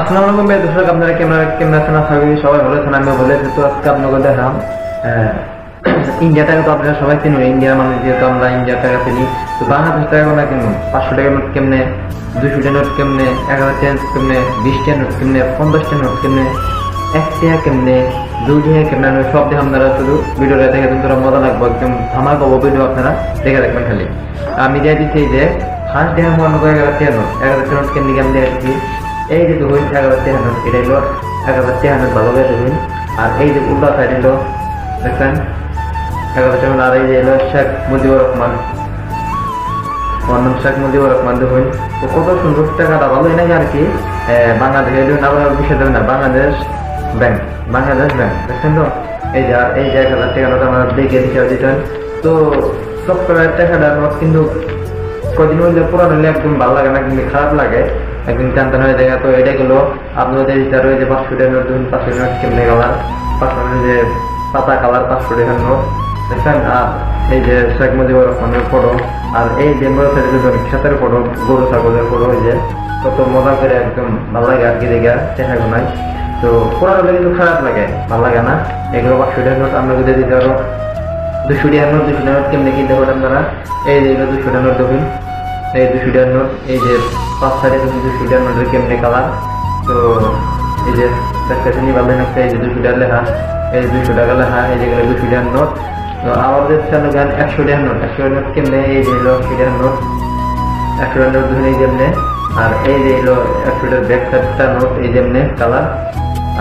আসসালামু আলাইকুম ভাই, দর্শক আপনারা কেমন আছেন? আশা করি সবাই ভালো আছেন। আমি ভালো আছি। তো আজকে আপনাকে দেখাম ইন্ডিয়া টাকা। তো আপনারা সবাই চিনুন, ইন্ডিয়ার মানুষ যেহেতু আমরা ইন্ডিয়ার টাকা চিনি। তো বাংলাদেশ টাকা না কেমন, 500 টাকার নোট কেমনে, 200 টাকার নোট কেমনে, 1000 টাকার কেমনে, 20 টাকার নোট কেমনে, 50 টাকার নোট কেমনে, 1 টাকা কেমনে, 2 টাকা কেমনে, সব দেখে আপনারা শুধু ভিডিওটা দেখে তোমরা মজা লাগবে। একদম ধামাক হবো ভিডিও, আপনারা দেখে রাখবেন। খালি আমি দিয়ে দিচ্ছি যে ফার্স্ট দেখা মনে করে 1000 টাকার নোট। 1000 টাকার নোট কেমনি কেমন দিয়ে দিচ্ছি। এই যে হইল 1000 টাকার নোট, এটা হলো 1000 টাকার নোট, ভালো করে দেখুন। আর এই যে উল্টা সাইড হলো দেখছেন 1000 টাকার। আর এই যে হলো শেখ মুজিবুর রহমান, শেখ মুজিবুর রহমান দেখুন। তো কত সুন্দর টাকাটা, ভালো না আর কি। বাংলাদেশ বিষয় দেবে না, বাংলাদেশ ব্যাংক, বাংলাদেশ ব্যাংক দেখছেন। তো এই যে 1000 টাকা নোট আমরা দেখে হিসাব দিতেন। তো সব টাকাটা নোট কিন্তু কদিন হইলে পুরানো হলে একদম ভালো লাগে না, কিন্তু খারাপ লাগে, একদিন টানটান হয়ে যায়। তো এটা গুলো আপনাদের হিসাবে যে 500 টাকার নোট, 500 নোট কেমনে কালার, 500 যে পাতা কালার 500 টাকার নোট দেখছেন। আর এই যে শেখ মুজিবুর রহমানের ফটো, আর এই যে খ্যাতের ফটো, গরু ছাগলের ফটো, এই যে কত মজা করে, একদম ভালো লাগে আর কি দেখা দেখা নাই। তো পুরানো হলে কিন্তু খারাপ লাগে, ভালো লাগে না। এগুলো 500 টাকার নোট আমরা যদি দিতে পারো। 200 টাকার নোট, 200 টাকার নোট কেমনে কিনতে পারেন আপনারা। এই যে 200 টাকার নোট দেখুন, এই 200 টাকার নোট, এই যে 5 সাইডে 200 টাকার নোটের কেমনে কালার। তো এই যে দেখতেছেন ভালো লাগছে। এই যে 200 টাকা লেখা, এই 200 টাকা লেখা, এই যেগুলো 200 টাকার নোট। তো আমাদের চ্যানেল গান 100 টাকার নোট, 100 টাকার নোট কেমনে, এই যে হলো 100 টাকার নোট, 100 টাকার নোট ধরুন এই যেমনে। আর এই যে হলো 100 টাকার ব্যাক সাইডটা নোট, এই যেমনে কালার।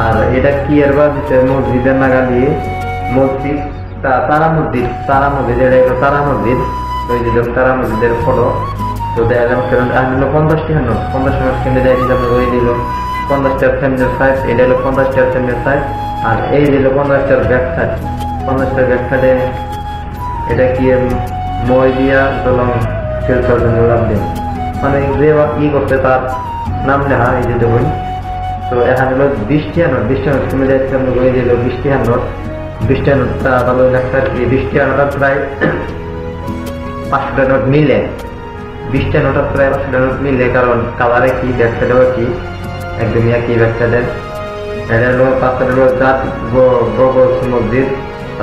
আর এটা কি এর বা মসজিদের নাগা দিয়ে, মসজিদ তারা মসজিদ, তারা মসজিদ, এটা হলো তারা মসজিদ। তো এই যে তারা মসজিদের ফটো। তো দেখা গেল 50 টাকার নোট, 50 নোট কিনে দেয় হিসাবে করে দিল 50 টাকার ফ্যামিলির সাইজ, এটা হলো 50 টাকার ফ্যামিলির সাইজ। আর এই দিল 50 টাকার ব্যাক সাইড, 50 টাকার ব্যাক সাইডে এটা কি মই দিয়া দলং শিলচর লাভ দিন, মানে যে ই করতে তার নাম লেখা, এই যে দেখুন। তো এখন হলো 20 টাকার নোট, 20 টাকার নোট কিনে দেয় হিসাবে করে দিল 20 টাকার নোট। 20 টাকার নোটটা ভালো লাগছে আর কি। 20 টাকার নোট প্রায় 500 টাকার নোট মিলে, 20 টাকার নোট প্রায় 500 টাকার নোট মিলে, কারণ কালারে কি, ব্যাক সাইডেও কি একদমই একই ব্যাক সাইডের। এটা হলো 5 টাকার হলো জাত মসজিদ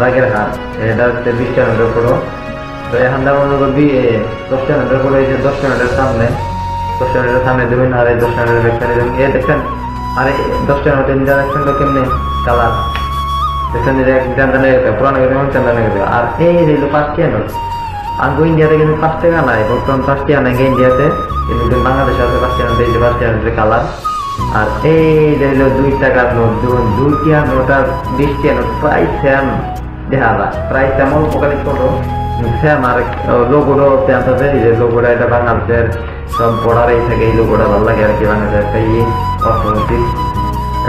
রাগের হাট, এটা হচ্ছে 20 টাকার নোটের ফটো। তো এখন যেমন 10 টাকার নোটের ফটো, এই যে 10 টাকার নোটের সামনে, 10 টাকার নোটের সামনে দেবেন। আর এই 10 টাকার নোটের ব্যাক সাইডে দেবেন, এ দেখছেন। আর এই 10 টাকার নোটের দেখছেন তো কেমনি কালার দেখছেন, যে একদম পুরানো যেমন চান্দা গেছে। আর এই রইল 5 টাকার নোট। আগে ইন্ডিয়াতে কিন্তু 5 টাকা নাই, বর্তমান 5 টাকা নাই ইন্ডিয়াতে, কিন্তু বাংলাদেশে আছে 5 টাকা। এই যে 5 টাকার নোটের কালার। আর এই রইল 2 টাকার নোট, 2 টাকার নোট আর 20 টাকার নোট প্রায় সেম দেখা যায়, প্রায় তেমন প্রকারে ছোট সেম। আর লোগোটাও চেঞ্জ আছে, এই যে লোগোটা, এটা বাংলাদেশের সব বর্ডারেই থাকে, এই লোগোটা ভালো লাগে আর কি। বাংলাদেশের একটা অর্থনৈতিক,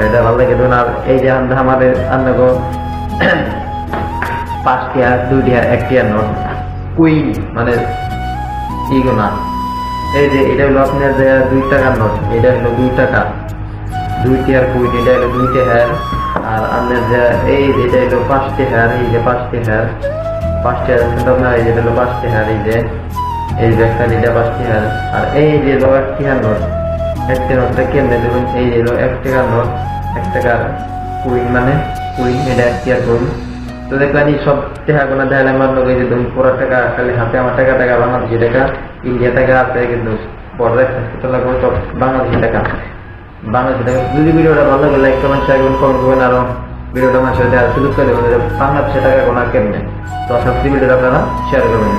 এটা ভালো লাগে। ধরুন আর এই যে আমাদের আপনাকে 5 টাকা, 2 টাকা, 1 টাকার নোট কুইন, মানে ইগোনা। এই যে এটা হলো আপনার যে 2 টাকার নোট, এটা হলো 2 টাকা, 2 টাকার কুইন, এটা হলো 2 টাকার। আর আপনার যে এই যে এটা হলো 5 টাকার, এই যে 5 টাকার, 5 টাকার আপনার এই যে হলো 5 টাকার, এই যে এই ব্যাগটা, এটা 5 টাকার। আর এই যে হলো 1 টাকার নোট, 1 টাকার নোটটা কেমনে দেবেন। এই যে হলো 1 টাকার নোট, 1 টাকার কুইন, মানে কুইন, এটা 1 টাকার কুইন। তো দেখলাম এই সব টাকাগুলো দেখালে আমার লোক, এই যে তুমি পুরো টাকা খালি হাতে, আমার টাকা বাংলাদেশি টাকা, ইন্ডিয়া টাকা আছে, কিন্তু বড় লাগবে সব বাংলাদেশি টাকা, বাংলাদেশি টাকা। যদি ভিডিওটা ভালো লাগে লাইক কমেন্ট শেয়ার করবেন, কমেন্ট করবেন, আরো ভিডিওটা মানুষের দেওয়ার সুযোগ করে দেবেন বাংলাদেশি টাকা গোনা কেমনে। তো আশা করি ভিডিওটা আপনারা শেয়ার করবেন।